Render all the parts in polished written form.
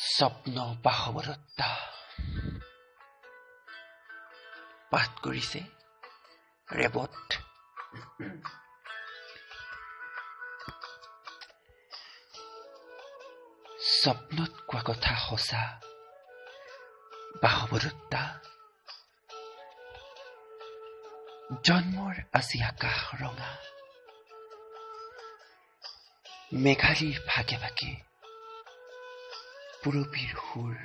স্বপ্ন বাসৱদত্তা পাঠ কৰিছে ৰেবত। স্বপ্নত কোৱা কথা সঁচা বাসৱদত্তা, জন্মৰ আজি আকাশ ৰঙা, মেঘালীৰ ভাগে ভাগে পুৰবীৰ সুৰ,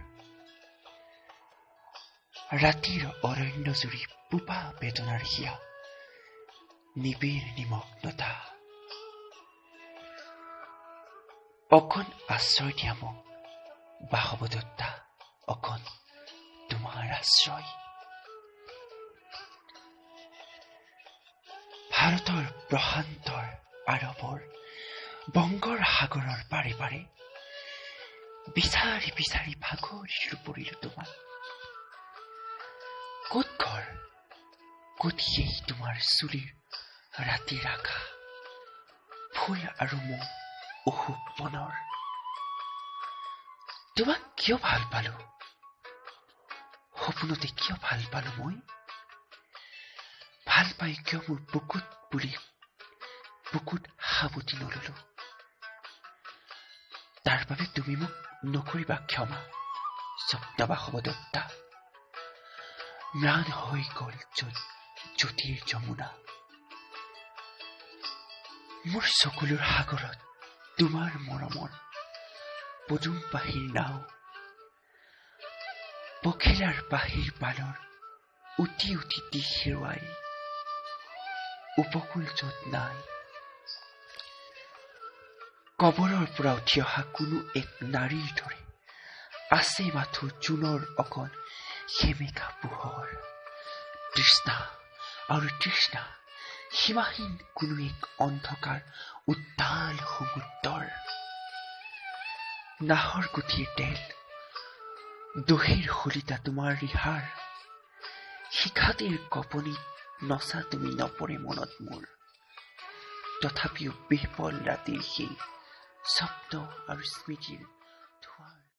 ৰাতিৰ অৰণ্য জুৰি পুপা বেদনাৰ হিয়া, নিবিৰ নিমগ্নতা। অকণ আশ্ৰয় দিয়া মোক বাসৱদত্তা, অকণ তোমাৰ আশ্ৰয়। ভাৰতৰ প্ৰশান্তৰ আৰৱৰ বংগৰ সাগৰৰ পাৰে পাৰে বিচাৰি বিচাৰি ভাগৰি পৰিলো তোমাক। ক'ত ঘৰ, ক'ত সেই তোমাৰ চুলিৰ ৰাতিৰ আকাশ, ফুল আৰু মৌ অশোক বনৰ। তোমাক কিয় ভাল পালো, সপোনতে কিয় ভাল পালো মই, ভাল পাই কিয় মোৰ বুকুত বুলি বুকুত সাৱটি নললো। তাৰ বাবে তুমি মোক নকৰিবা ক্ষমা স্বপ্ন বাসৱদত্তা। ম্লান হৈ গল জ্যোতিৰ যমুনা, মোৰ চকুলোৰ সাগৰত তোমাৰ মৰমৰ পদুম পাহিৰ নাও, পখিলাৰ পাহিৰ পালৰ উটি উটি দিশ হেৰুৱাই উপকূল য'ত নাই। কবৰৰ পৰা উঠি অহা কোনো এক নাৰীৰ দৰে আছে মাথো জোনৰ অকণ সেমেকা পোহৰ, তৃষ্ণা আৰু তৃষ্ণা, সীমাহীন কোনো এক অন্ধকাৰ উত্তাল সমুদ্ৰৰ। নাহৰ গুটিৰ তেল, দহিৰ শলিতা তোমাৰ ৰিহাৰ, শিখাটিৰ কপনিত নচা তুমি নপৰে মনত মোৰ। তথাপিও বিহ্বল ৰাতিৰ সেই স্বপ্ন আৰু স্মৃতিৰ